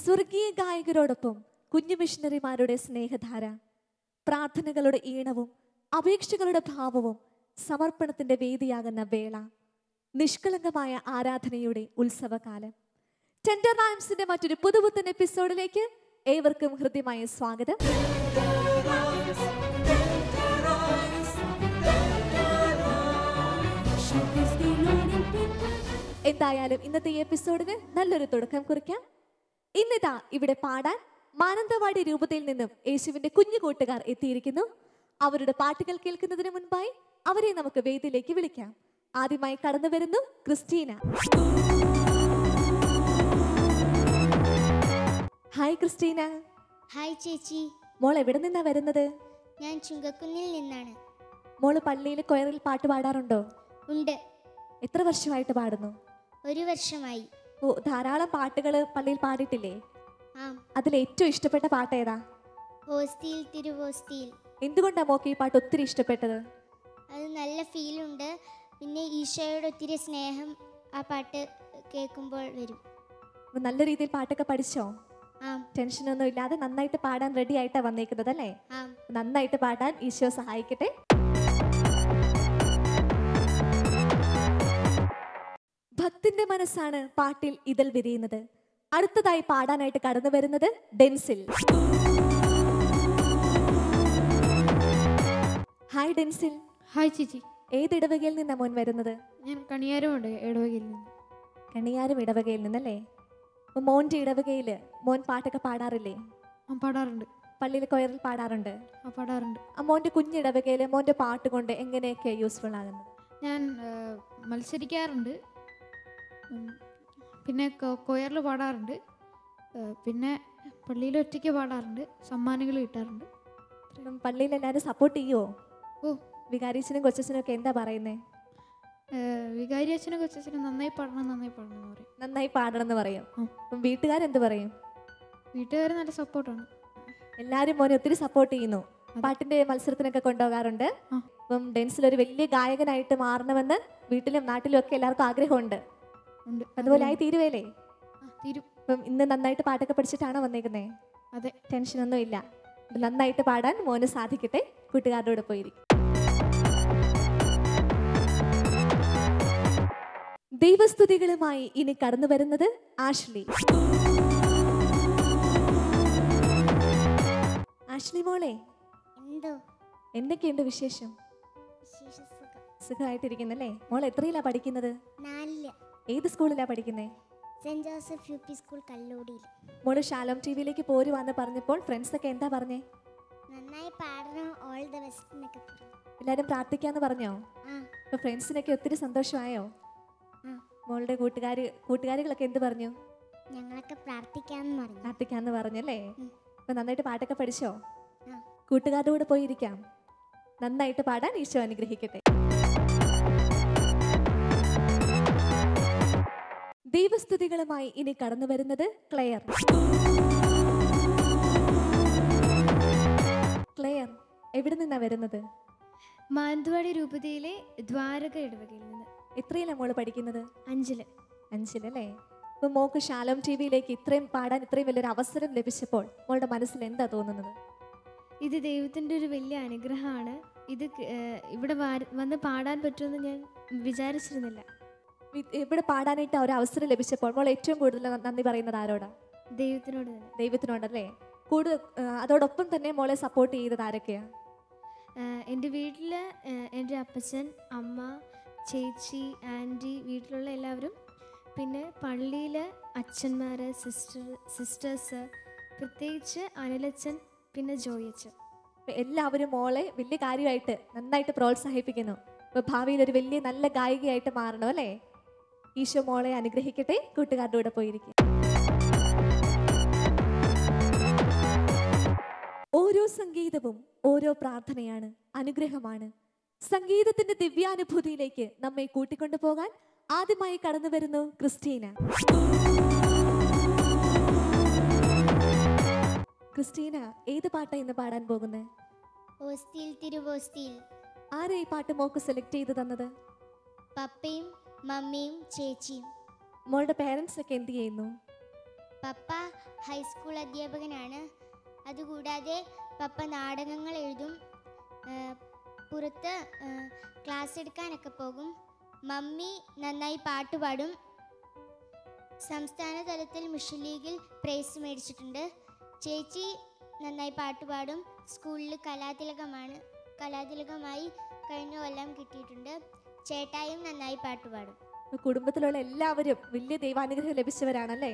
സ്വർഗീയ ഗായകരോടൊപ്പം കുഞ്ഞു മിഷണറിമാരുടെ സ്നേഹധാര, പ്രാർത്ഥനകളുടെ ഈണവും അപേക്ഷകളുടെ ഭാവവും സമർപ്പണത്തിന്റെ വേദിയാകുന്ന വേള, നിഷ്കളങ്കമായ ആരാധനയുടെ ഉത്സവകാലം. ടെൻഡർ റൈംസിന്റെ മറ്റൊരു പുതുപുത്തൻ എപ്പിസോഡിലേക്ക് ഏവർക്കും ഹൃദ്യമായ സ്വാഗതം. എന്തായാലും ഇന്നത്തെ ഈ എപ്പിസോഡിന് നല്ലൊരു തുടക്കം കുറിക്കാം. ഇന്നിതാ ഇവിടെ പാടാൻ മാനന്തവാടി രൂപതയിൽ നിന്നും യേശുവിന്റെ കുഞ്ഞു കൂട്ടുകാർ എത്തിയിരിക്കുന്നു. അവരുടെ പാട്ടുകൾ കേൾക്കുന്നതിന് മുൻപായി അവരെ നമുക്ക് വേദിയിലേക്ക് വിളിക്കാം. ആദ്യമായി കടന്നു വരുന്നു ക്രിസ്റ്റീന. Hi Christina. ഹായ് ചേച്ചി. മോൾ എവിടെ നിന്നാ വരുന്നത്? ഞാൻ ചുങ്കക്കുന്നിൽ നിന്നാണ്. മോള് പള്ളിയിൽ കൊയറിൽ പാട്ട് പാടാറുണ്ടോ? ഉണ്ട്. എത്ര വർഷമായിട്ട് പാടുന്നു? 1 വർഷമായി. ഓ, ധാരാളം പാട്ടുകൾ പള്ളിയിൽ പാടിയിട്ടില്ലേ? ആ. അതിൽ ഏറ്റവും ഇഷ്ടപ്പെട്ട പാട്ട് ഏതാ? ഹോസ്തിയിൽ തിരുവോസ്തിയിൽ. എന്തുകൊണ്ടാ മോക്ക് ഈ പാട്ട് ഒത്തിരി ഇഷ്ടപ്പെട്ടത്? അത് നല്ല ഫീലുണ്ട്. പിന്നെ ഈശോയോട് ഒത്തിരി സ്നേഹം ആ പാട്ട് കേൾക്കുമ്പോൾ വരും. നല്ല രീതിയിൽ പാട്ടൊക്കെ പഠിച്ചോ? ആ. ടെൻഷനൊന്നും ഇല്ലാതെ നന്നായിട്ട് പാടാൻ റെഡി ആയിട്ടാ വന്നേക്കുന്നത് അല്ലേ? ആ. നന്നായിട്ട് പാടാൻ ഈശോ സഹായിക്കട്ടെ. ഭക്തിന്റെ മനസ്സാണ് പാട്ടിൽ ഇതൾ വിരിയുന്നത്. അടുത്തതായി പാടാനായിട്ട് കടന്നു വരുന്നത് ഡെൻസിൽ. ഹായ് ഡെൻസിൽ. ഹായ് ചേച്ചി. ഏത് ഇടവകയിൽ നിന്നാ മോൻ വരുന്നത്? ഞാൻ കണിയാരുമുണ്ട് ഇടവകയിൽ നിന്ന്. കണിയാരും ഇടവകയിൽ നിന്നല്ലേ? അപ്പൊ മോന്റെ ഇടവകയില് മോൻ പാട്ടൊക്കെ പാടാറില്ലേ? പാടാറുണ്ട്. പള്ളിയിൽ കൊയറിൽ പാടാറുണ്ട്? പാടാറുണ്ട്. മോന്റെ കുഞ്ഞിടവകയില് മോന്റെ പാട്ട് കൊണ്ട് എങ്ങനെയൊക്കെ യൂസ്ഫുൾ ആകുന്നത്? ഞാൻ മത്സരിക്കാറുണ്ട്. പിന്നെ കൊയറിൽ പാടാറുണ്ട്. പിന്നെ പള്ളിയിൽ ഒറ്റയ്ക്ക് പാടാറുണ്ട്. സമ്മാനങ്ങൾ കിട്ടാറുണ്ട്. പള്ളിയിൽ എല്ലാവരും സപ്പോർട്ട് ചെയ്യുമോ? ഓ, വികാരിച്ചനും കൊച്ചനും ഒക്കെ എന്താ പറയുന്നേ? വികാരി അച്ഛനും കൊച്ചനും നന്നായി പാടണം എന്ന് പറയും. നന്നായി പാടണം എന്ന് പറയും. അപ്പം വീട്ടുകാരെന്ത് പറയും? വീട്ടുകാർ നല്ല സപ്പോർട്ടാണ്. എല്ലാവരും മോനെ ഒത്തിരി സപ്പോർട്ട് ചെയ്യുന്നു. പാട്ടിന്റെ മത്സരത്തിനൊക്കെ കൊണ്ടുപോകാറുണ്ട്. അപ്പം ഡെൻസിൽ ഒരു വലിയ ഗായകനായിട്ട് മാറണമെന്ന് വീട്ടിലും നാട്ടിലും ഒക്കെ എല്ലാവർക്കും ആഗ്രഹമുണ്ട്. അതുപോലെ ആയി തീരുവേലേ? തീരും. അപ്പം ഇന്ന് നന്നായിട്ട് പാട്ടൊക്കെ പഠിച്ചിട്ടാണോ വന്നേക്കുന്നേ? അതെ. ടെൻഷനൊന്നും ഇല്ല. നന്നായിട്ട് പാടാൻ മോന് സാധിക്കട്ടെ. കൂട്ടുകാരുടെ പോയിരിക്കും. ദൈവസ്തുതികളുമായി ഇനി കടന്നു വരുന്നത് ആഷ്ലി. ആഷ്ലി മോളെ, എന്തോ എന്തൊക്കെയുണ്ട് വിശേഷം? സുഖമായിട്ടിരിക്കുന്നല്ലേ? മോൾ എത്രയിലാ പഠിക്കുന്നത്? 4. ഏത് സ്കൂളിലാ പഠിക്കുന്നേ? Saint Joseph U P school കല്ലൂടിയിൽ. മോള് ഷാലോം ടിവിയിലേക്ക് പോരുവാന്ന് പറഞ്ഞപ്പോൾ ഫ്രണ്ട്സ് ഒക്കെ എന്താ പറഞ്ഞേ? നന്നായി പാടണം, ഓൾ ദ ബെസ്റ്റ് എന്നൊക്കെ പറഞ്ഞു. എല്ലാരും പ്രാർത്ഥിക്കാന്ന് പറഞ്ഞോ? അപ്പൊ ഫ്രണ്ട്സിനൊക്കെ ഒത്തിരി സന്തോഷമായോ? മോളുടെ കൂട്ടുകാരികളൊക്കെ എന്ത് പറഞ്ഞു? ഞങ്ങളൊക്കെ പ്രാർത്ഥിക്കാന്ന് പറഞ്ഞല്ലേ? അപ്പൊ നന്നായിട്ട് പാട്ടൊക്കെ പഠിച്ചോ? കൂട്ടുകാരുടെ കൂടെ പോയിരിക്കാം. നന്നായിട്ട് പാടാൻ ഈശോ അനുഗ്രഹിക്കട്ടെ. ദൈവസ്തുതികളുമായി ഇനി കടന്നു വരുന്നത് ക്ലെയർ. ക്ലെയർ എവിടെ നിന്നാ വരുന്നത്? മാനന്തവാടി രൂപതയിലെ ദ്വാരക ഇടവകയിൽ നിന്ന്. എത്രയിലാ മോള് പഠിക്കുന്നത്? 5. 5-ലല്ലേ? അപ്പൊ മോക്ക് ഷാലോം ടിവിയിലേക്ക് ഇത്രയും പാടാൻ ഇത്രയും വലിയൊരു അവസരം ലഭിച്ചപ്പോൾ മോളുടെ മനസ്സിൽ എന്താ തോന്നുന്നത്? ഇത് ദൈവത്തിൻ്റെ ഒരു വലിയ അനുഗ്രഹമാണ്. ഇത് ഇവിടെ വന്ന് പാടാൻ പറ്റുമെന്ന് ഞാൻ വിചാരിച്ചിരുന്നില്ല. ഇവിടെ പാടാനായിട്ട് ഒരു അവസരം ലഭിച്ചപ്പോൾ മോൾ ഏറ്റവും കൂടുതൽ നന്ദി പറയുന്നത് ആരോടാ? ദൈവത്തിനോട് തന്നെ. ദൈവത്തിനോടല്ലേ? അതോടൊപ്പം തന്നെ മോളെ സപ്പോർട്ട് ചെയ്തത് ആരൊക്കെയാ? എൻ്റെ വീട്ടിൽ എൻ്റെ അപ്പച്ചൻ, അമ്മ, ചേച്ചി, ആൻറ്റി, വീട്ടിലുള്ള എല്ലാവരും. പിന്നെ പള്ളിയിൽ അച്ഛന്മാർ, സിസ്റ്റേഴ്സ്, പ്രത്യേകിച്ച് അനിലച്ചൻ, പിന്നെ ജോയച്ചൻ. എല്ലാവരും മോളെ വലിയ കാര്യമായിട്ട് നന്നായിട്ട് പ്രോത്സാഹിപ്പിക്കുന്നു. അപ്പോൾ ഭാവിയിൽ ഒരു വലിയ നല്ല ഗായികയായിട്ട് മാറണം അല്ലേ? ഈശോ മോളെ അനുഗ്രഹിക്കട്ടെ. കൂട്ടുകാരുടെ കൂടെ പോയിരിക്കും. ഓരോ സംഗീതവും ഓരോ പ്രാർത്ഥനയാണ്, അനുഗ്രഹമാണ്. സംഗീതത്തിന്റെ ദിവ്യാനുഭൂതിയിലേക്ക് നമ്മെ കൂട്ടിക്കൊണ്ടു പോകാൻ ആദ്യമായി കടന്നു വരുന്നു ക്രിസ്റ്റീന. ക്രിസ്റ്റീന, ഏത് പാട്ടാ ഇന്ന് പാടാൻ പോകുന്നത്? ഹോസ്തിയിൽ തിരുവോസ്തിയിൽ. ആരാ ഈ പാട്ട് മോക്ക് സെലക്ട് ചെയ്ത് തന്നത്? പപ്പയും മമ്മിയും ചേച്ചിയും. മോളുടെ പേരൻസ് ഒക്കെ എന്ത് ചെയ്യുന്നു? പപ്പ ഹൈസ്കൂൾ അധ്യാപകനാണ്. അതുകൂടാതെ പപ്പ നാടകങ്ങൾ എഴുതും, പുറത്ത് ക്ലാസ് എടുക്കാനൊക്കെ പോകും. മമ്മി നന്നായി പാട്ട് പാടും. സംസ്ഥാന തലത്തിൽ മിഷൻ ലീഗിൽ പ്രൈസ് മേടിച്ചിട്ടുണ്ട്. ചേച്ചി നന്നായി പാട്ട് പാടും. സ്കൂളിൽ കലാതിലകമായി കഴിഞ്ഞ കൊല്ലം കിട്ടിയിട്ടുണ്ട്. ചേട്ടായും നന്നായി പാട്ട് പാടും. കുടുംബത്തിലുള്ള എല്ലാവരും വലിയ ദൈവാനുഗ്രഹം ലഭിച്ചവരാണല്ലേ?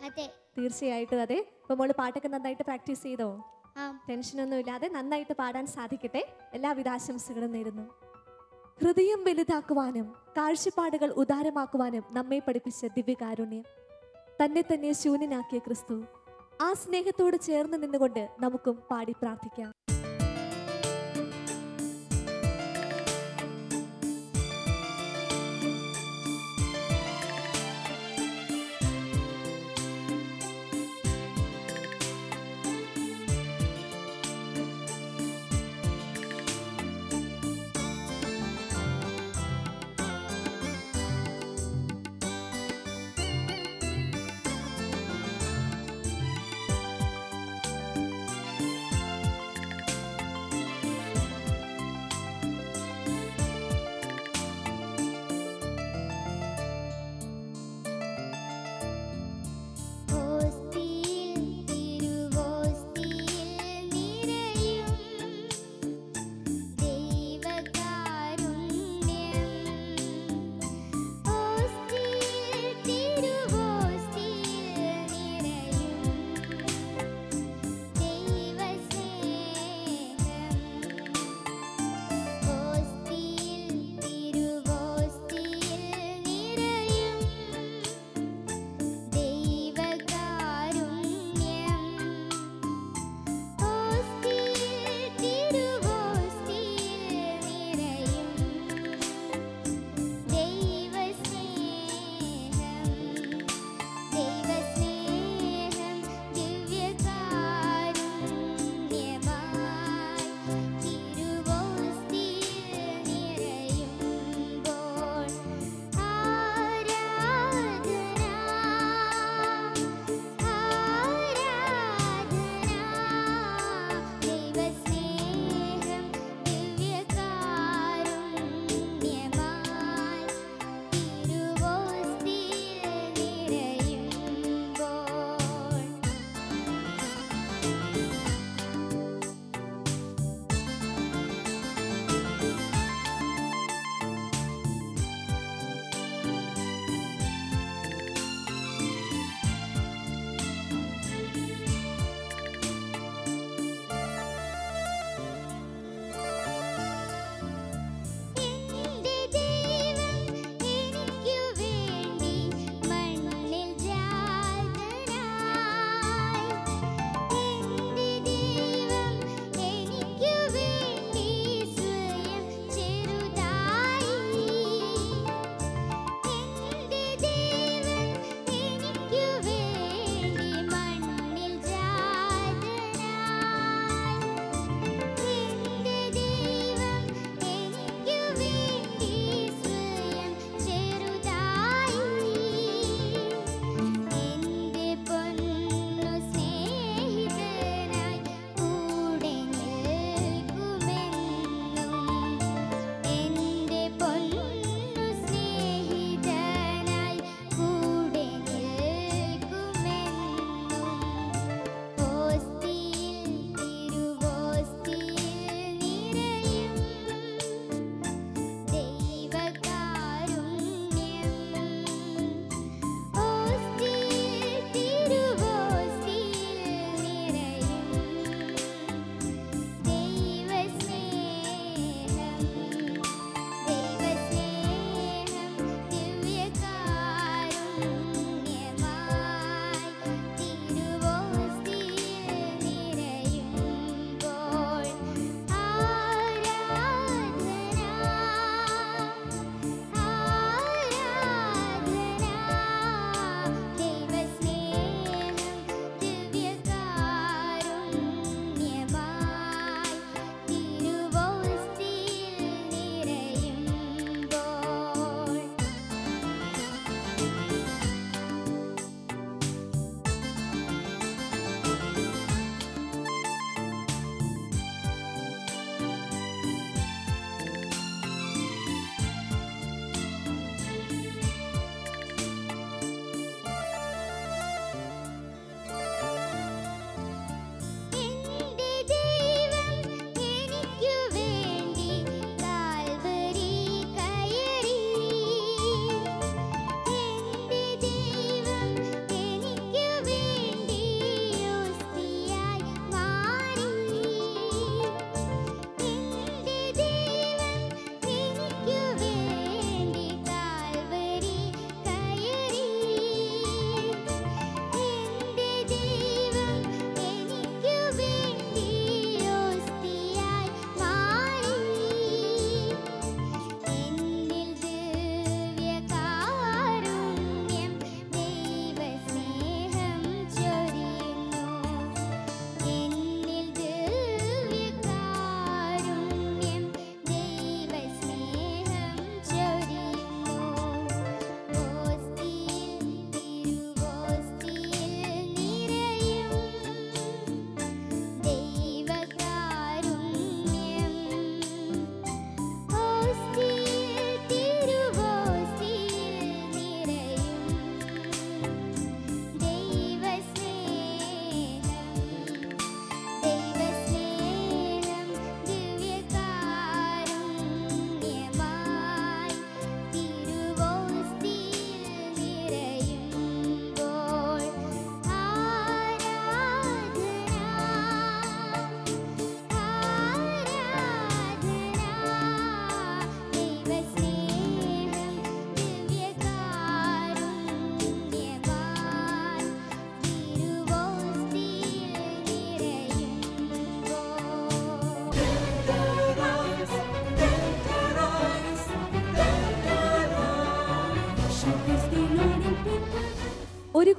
അതെ. തീർച്ചയായിട്ടും അതെ. ഇപ്പൊ മോള് പാട്ടൊക്കെ നന്നായിട്ട് പ്രാക്ടീസ് ചെയ്തോ? ആ. ടെൻഷനൊന്നും ഇല്ലാതെ നന്നായിട്ട് പാടാൻ സാധിക്കട്ടെ. എല്ലാവിധ ആശംസകളും നേരുന്നു. ഹൃദയം വലുതാക്കുവാനും കാഴ്ചപ്പാടുകൾ ഉദാരമാക്കുവാനും നമ്മെ പഠിപ്പിച്ച ദിവ്യകാരുണ്യം, തന്നെ തന്നെ ശൂന്യനാക്കിയ ക്രിസ്തു, ആ സ്നേഹത്തോട് ചേർന്ന് നിന്നുകൊണ്ട് നമുക്കും പാടി പ്രാർത്ഥിക്കാം.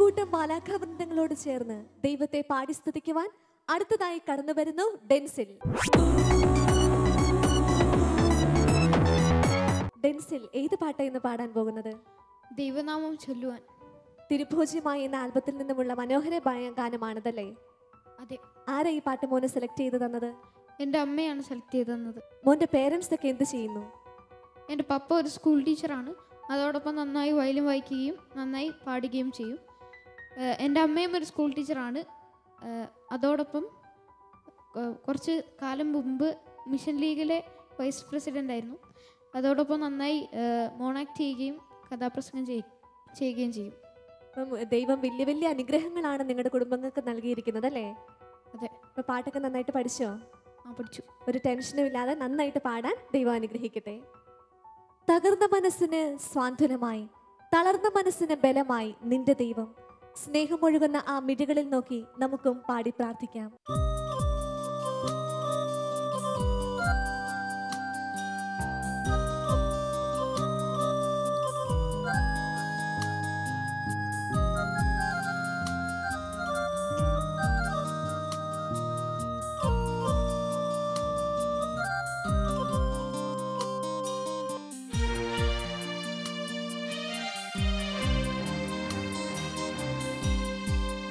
കൂട്ടം മാലാഖാവൃന്ദങ്ങളോട് ചേർന്ന് ദൈവത്തെ പാടി സ്തുതിക്കുവാൻ അടുത്തതായി കടന്നു വരുന്നു ഡെൻസിൽ. ഡെൻസിൽ ഏത് പാട്ടായിരുന്നു പാടാൻ പോകുന്നത്? ദൈവനാമം ചൊല്ലുവാൻ. തിരുഭോജ്യമായി എന്ന ആൽബത്തിൽ നിന്നുമുള്ള മനോഹരമായ ഗാനമാണതല്ലേ? അതെ. ആരാ ഈ പാട്ട് മോനെ സെലക്ട് ചെയ്ത് തന്നത്? എൻ്റെ അമ്മയാണ് സെലക്ട് ചെയ്ത് തന്നത്. മോന്റെ പേരൻസ് ഒക്കെ എന്ത് ചെയ്യുന്നു? എൻ്റെ പപ്പ ഒരു സ്കൂൾ ടീച്ചറാണ്. അതോടൊപ്പം നന്നായി വയലിൻ വായിക്കുകയും നന്നായി പാടുകയും ചെയ്യും. എൻ്റെ അമ്മയും ഒരു സ്കൂൾ ടീച്ചറാണ്. അതോടൊപ്പം കുറച്ച് കാലം മുമ്പ് മിഷൻ ലീഗിലെ വൈസ് പ്രസിഡൻ്റ് ആയിരുന്നു. അതോടൊപ്പം നന്നായി മോണാക്ട് ചെയ്യുകയും കഥാപ്രസംഗം ചെയ്യുകയും ചെയ്യും. ദൈവം വലിയ വലിയ അനുഗ്രഹങ്ങളാണ് നിങ്ങളുടെ കുടുംബങ്ങൾക്ക് നൽകിയിരിക്കുന്നത് അല്ലേ? അതെ. അപ്പൊ പാട്ടൊക്കെ നന്നായിട്ട് പഠിച്ചോ? പഠിച്ചു. ഒരു ടെൻഷനും ഇല്ലാതെ നന്നായിട്ട് പാടാൻ ദൈവം അനുഗ്രഹിക്കട്ടെ. തകർന്ന മനസ്സിന് സ്വാന്തനമായി, തളർന്ന മനസ്സിന് ബലമായി നിന്റെ ദൈവം. സ്നേഹമൊഴുകുന്ന ആ മിഴികളിൽ നോക്കി നമുക്കും പാടി പ്രാർത്ഥിക്കാം.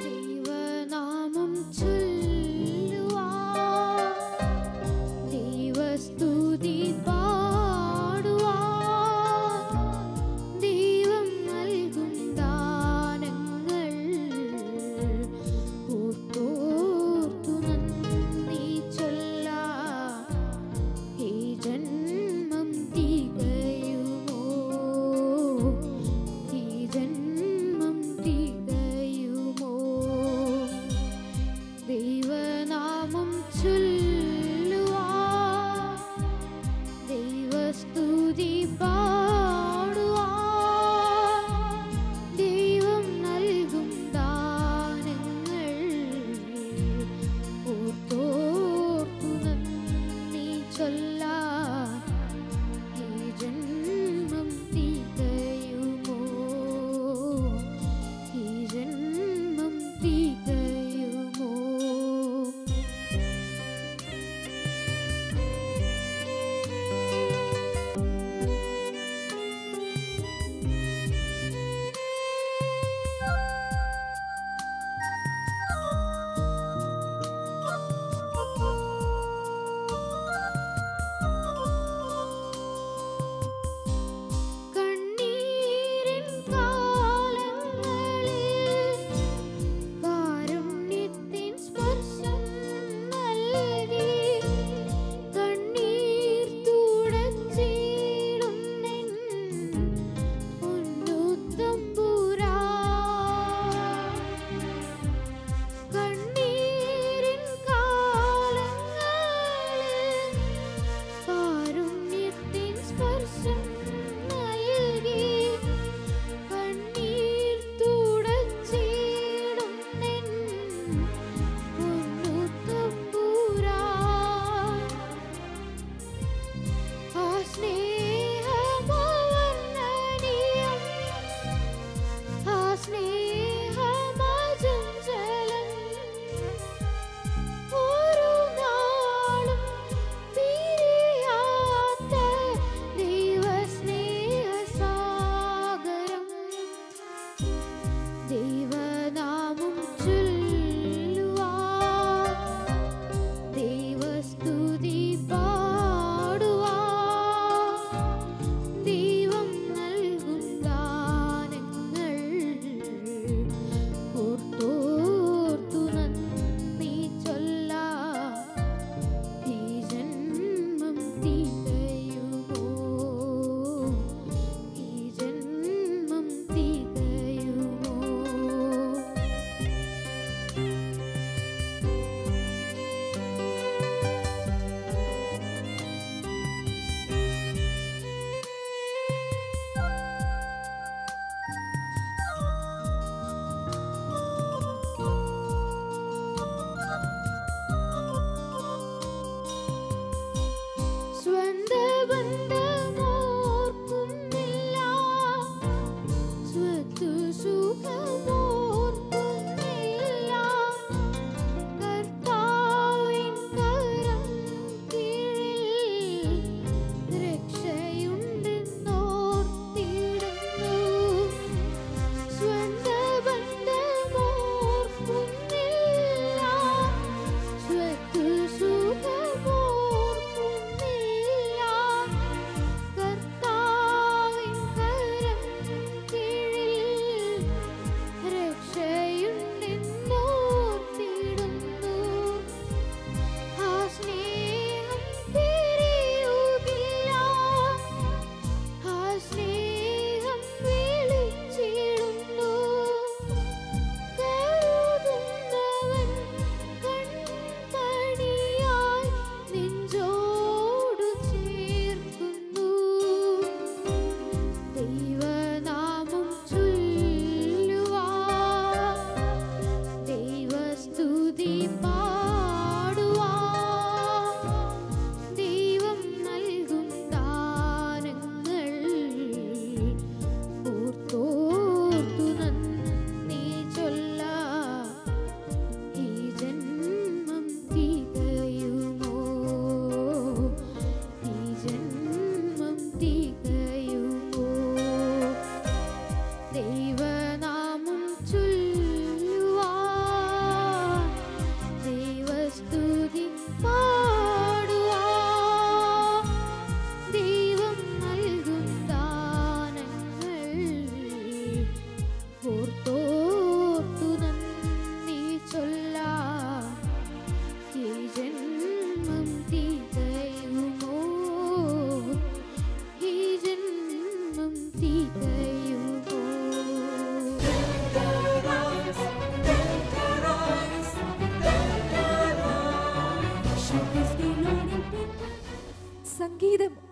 ദൈവനാമം ചൊല്ലുവാൻ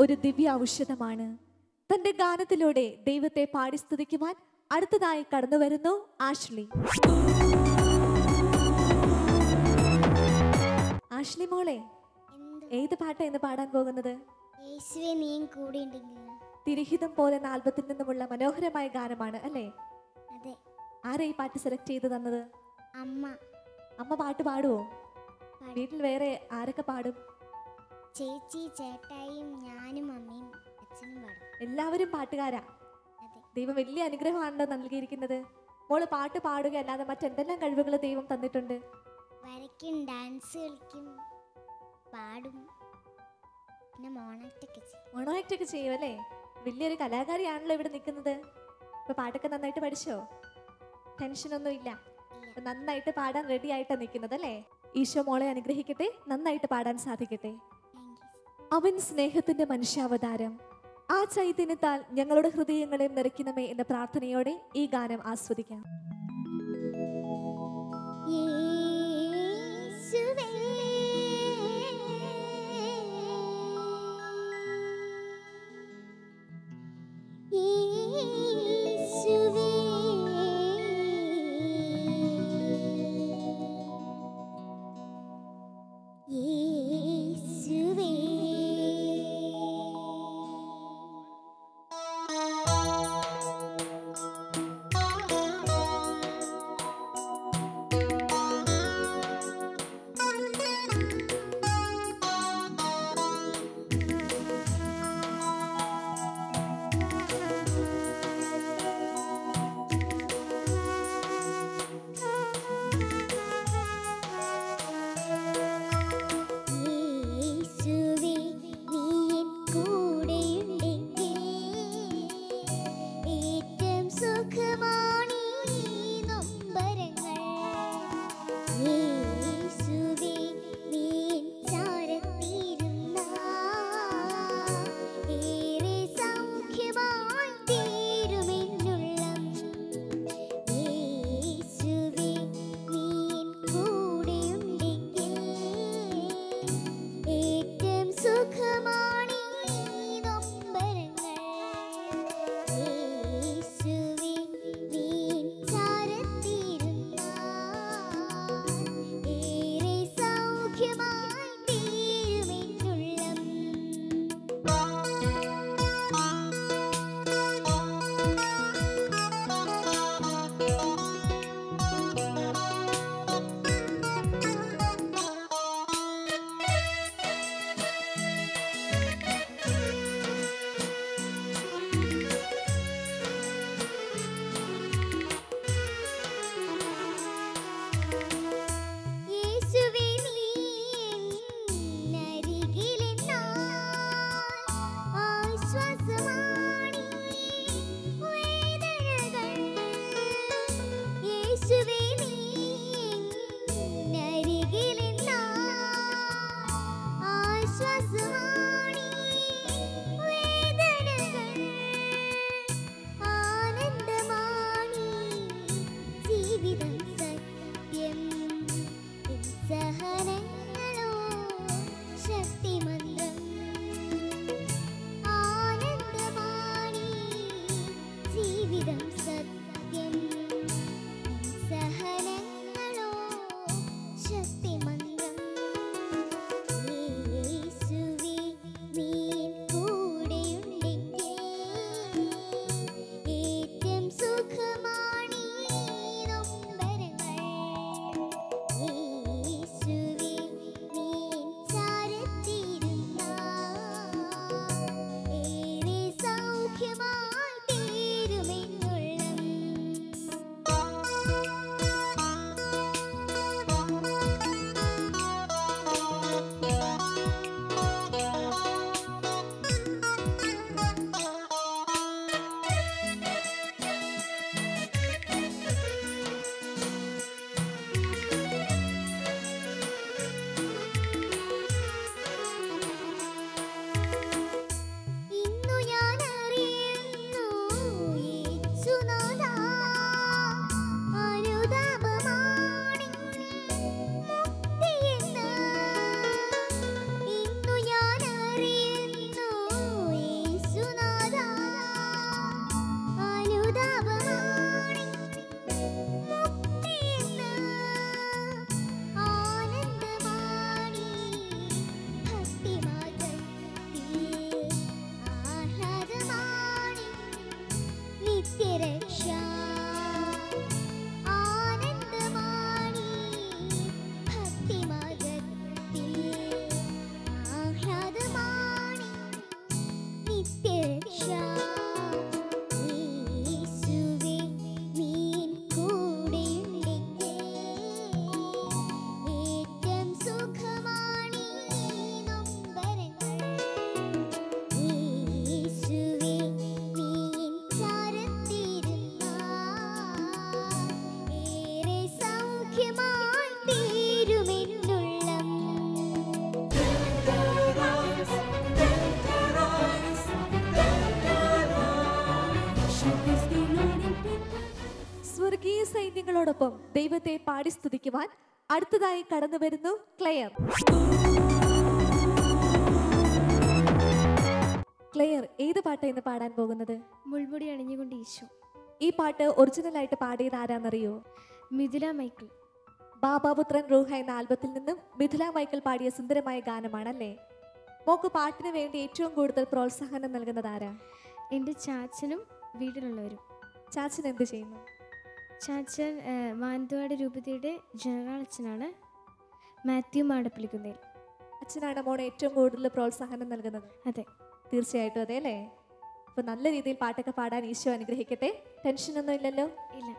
ഒരു ദിവ്യ ഔഷധമാണ്. തന്റെ ഗാനത്തിലൂടെ ദൈവത്തെ പാടി സ്തുതിക്കുവാൻ അടുത്തതായി കടന്നു വരുന്നു ആഷ്ലി. ആഷ്ലി മോളെ, ഏത് പാട്ടാണ് ഇന്ന് പാടാൻ പോകുന്നത്? യേശുവേ നീയും കൂടെ ഉണ്ടെങ്കിൽ. തിരുഹിതം പോലെ എന്ന ആൽബത്തിൽ നിന്നുമുള്ള മനോഹരമായ ഗാനമാണ് അല്ലേ? അതെ. ആരാ ഈ പാട്ട് സെലക്ട് ചെയ്ത് തന്നത്? അമ്മ. അമ്മ പാട്ട് പാടുവോ? വീട്ടിൽ വേറെ ആരൊക്കെ പാടും? ചേച്ചി, ചേട്ടായും, ഞാനും അമ്മയും അച്ഛനും പാടും. എല്ലാവരും പാട്ടുകാരാ. അതെ. ദൈവം വലിയ അനുഗ്രഹമാണല്ലോ നൽകിയിരിക്കുന്നത്. മോള് പാട്ട് പാടുക അല്ലാതെ മറ്റെന്തെല്ലാം കഴിവുകൾ ദൈവം തന്നിട്ടുണ്ട്? വരയ്ക്കും, ഡാൻസ് കളിക്കും, പാടും, പിന്നെ മോണാക്റ്റൊക്കെ ചെയ്യും. മോണോആക്ട് ചെയ്യും അല്ലേ? വലിയൊരു കലാകാരിയാണല്ലോ ഇവിടെ നിൽക്കുന്നത്. ഇപ്പൊ പാട്ടൊക്കെ നന്നായിട്ട് പഠിച്ചോ? ടെൻഷനൊന്നും ഇല്ല. ഇല്ല. നന്നായിട്ട് പാടാൻ റെഡി ആയിട്ടാണ് നിൽക്കുന്നത് അല്ലേ? ഈശോ മോളെ അനുഗ്രഹിക്കട്ടെ, നന്നായിട്ട് പാടാൻ സാധിക്കട്ടെ. Thank you. അവൻ സ്നേഹത്തിന്റെ മനുഷ്യാവതാരം, ആ ചൈതന്യത്താൽ ഞങ്ങളുടെ ഹൃദയങ്ങളെ നിറയ്ക്കണമേ എന്ന പ്രാർത്ഥനയോടെ ഈ ഗാനം ആസ്വദിക്കാം. യേശുവേ യേശുവേ യേശുവേ ദൈവത്തെ പാടി സ്തുതിക്കുവാൻ അടുത്തതായി കടന്നു വരുന്നു ക്ലെയർ. ക്ലെയർ, ഏത് പാട്ടാണ് ഇന്ന് പാടാൻ പോകുന്നത്? മുൾമുടി അണിഞ്ഞുകൊണ്ട് ഈശോ. ഈ പാട്ട് ഒറിജിനലായിട്ട് പാടിയത് ആരാന്നറിയോ? മിഥുല മൈക്കിൾ. ബാബാപുത്രൻ റൂഹ എന്ന ആൽബത്തിൽ നിന്നും മിഥുല മൈക്കിൾ പാടിയ സുന്ദരമായ ഗാനമാണല്ലേ. മോക്ക് പാട്ടിന് വേണ്ടി ഏറ്റവും കൂടുതൽ പ്രോത്സാഹനം നൽകുന്നത് ആരാ? എൻ്റെ ചാച്ചനും വീട്ടിലുള്ളവരും. ചാച്ചൻ എന്ത് ചെയ്യുന്നു? ചാച്ചൻ മാനന്തവാടി രൂപതയുടെ ജനറൽ അച്ഛനാണ്, മാത്യു മാടപ്പള്ളിക്കുന്നേൽ. അച്ഛനാണ് മോളെ ഏറ്റവും കൂടുതൽ പ്രോത്സാഹനം നൽകുന്നത്? അതെ, തീർച്ചയായിട്ടും അതെ അല്ലേ. അപ്പോൾ നല്ല രീതിയിൽ പാട്ടൊക്കെ പാടാൻ ഈശോ അനുഗ്രഹിക്കട്ടെ. ടെൻഷനൊന്നും ഇല്ലല്ലോ? ഇല്ല.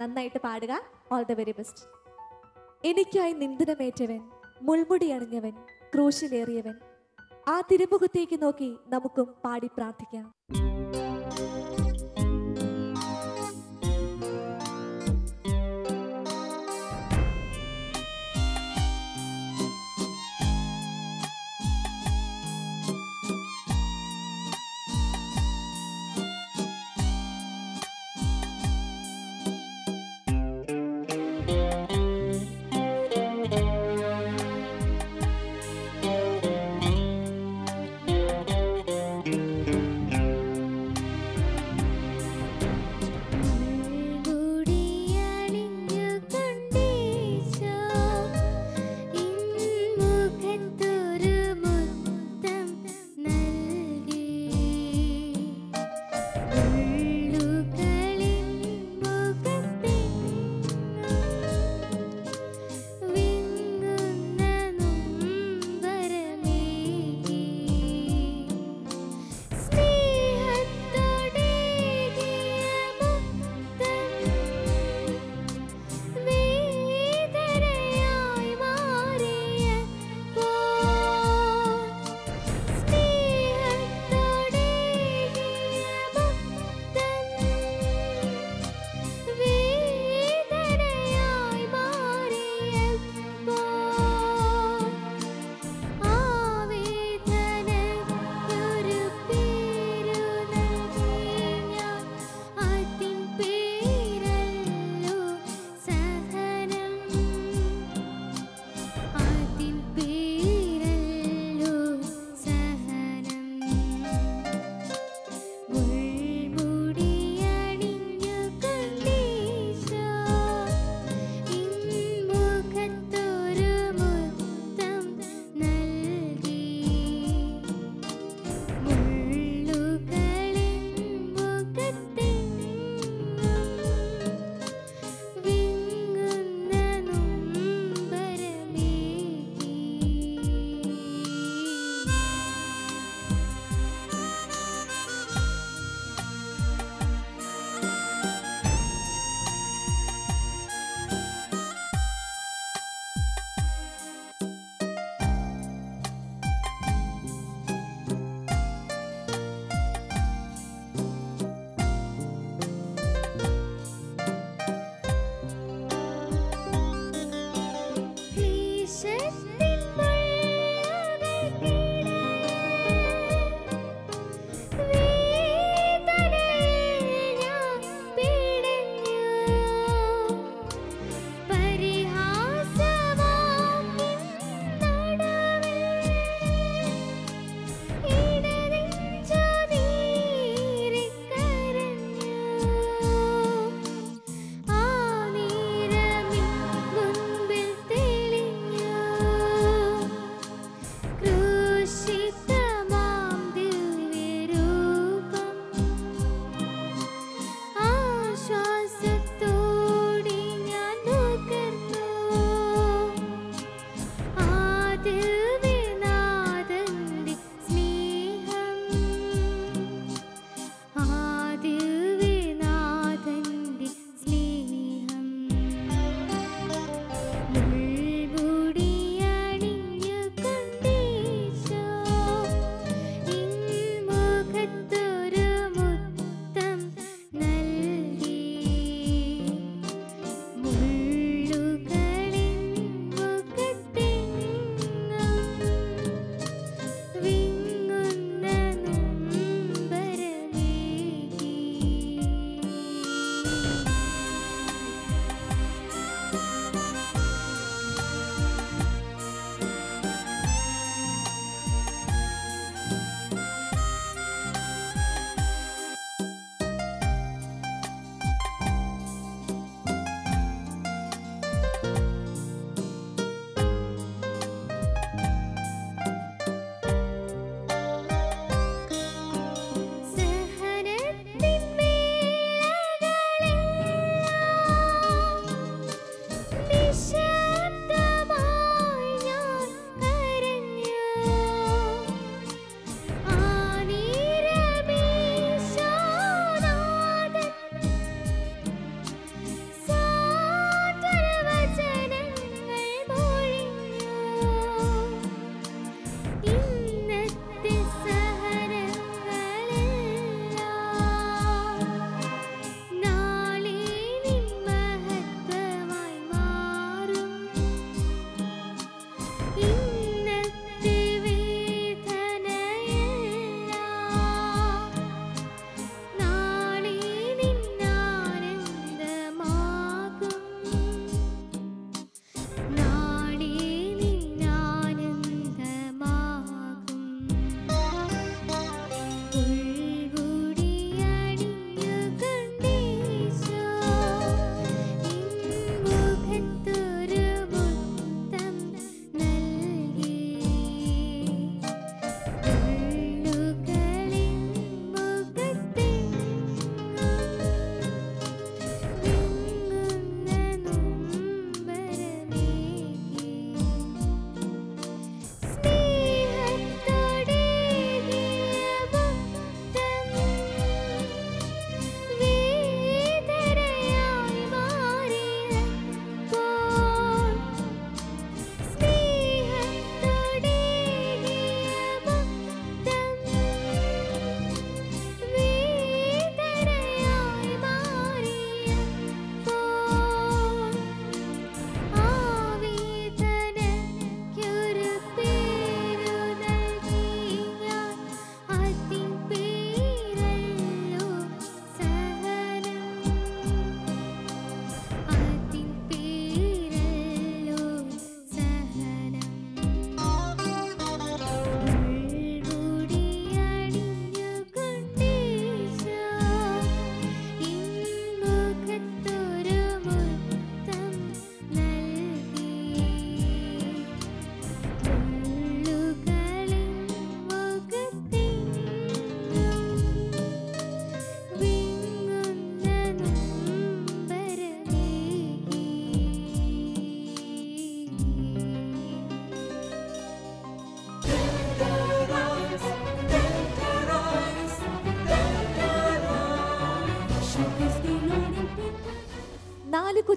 നന്നായിട്ട് പാടുക. All the very best. എനിക്കായി നിന്ദനമേറ്റവൻ, മുൾമുടി അണിഞ്ഞവൻ, ക്രൂശിലേറിയവൻ, ആ തിരുമുഖത്തേക്ക് നോക്കി നമുക്കും പാടി പ്രാർത്ഥിക്കാം.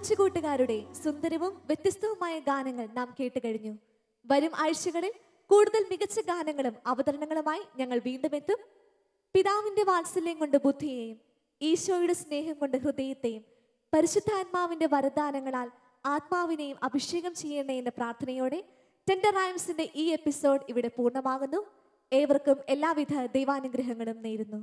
കൊച്ചുകൂട്ടുകാരുടെ സുന്ദരവും വ്യത്യസ്തവുമായ ഗാനങ്ങൾ നാം കേട്ട് കഴിഞ്ഞു. വരും ആഴ്ചകളിൽ കൂടുതൽ മികച്ച ഗാനങ്ങളും അവതരണങ്ങളുമായി ഞങ്ങൾ വീണ്ടും എത്തും. പിതാവിന്റെ വാത്സല്യം കൊണ്ട് ബുദ്ധിയെയും ഈശോയുടെ സ്നേഹം കൊണ്ട് ഹൃദയത്തെയും പരിശുദ്ധാത്മാവിന്റെ വരദാനങ്ങളാൽ ആത്മാവിനെയും അഭിഷേകം ചെയ്യണേ എന്ന പ്രാർത്ഥനയോടെ ടെൻഡർ റൈംസിന്റെ ഈ എപ്പിസോഡ് ഇവിടെ പൂർണ്ണമാകുന്നു. ഏവർക്കും എല്ലാവിധ ദൈവാനുഗ്രഹങ്ങളും നേരുന്നു.